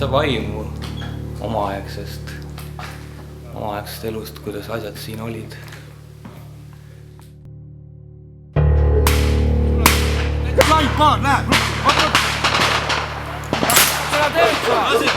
täitsa vaimu omaaegsest elust, kuidas asjad siin olid. Laip paar, läheb! Seda teed sa!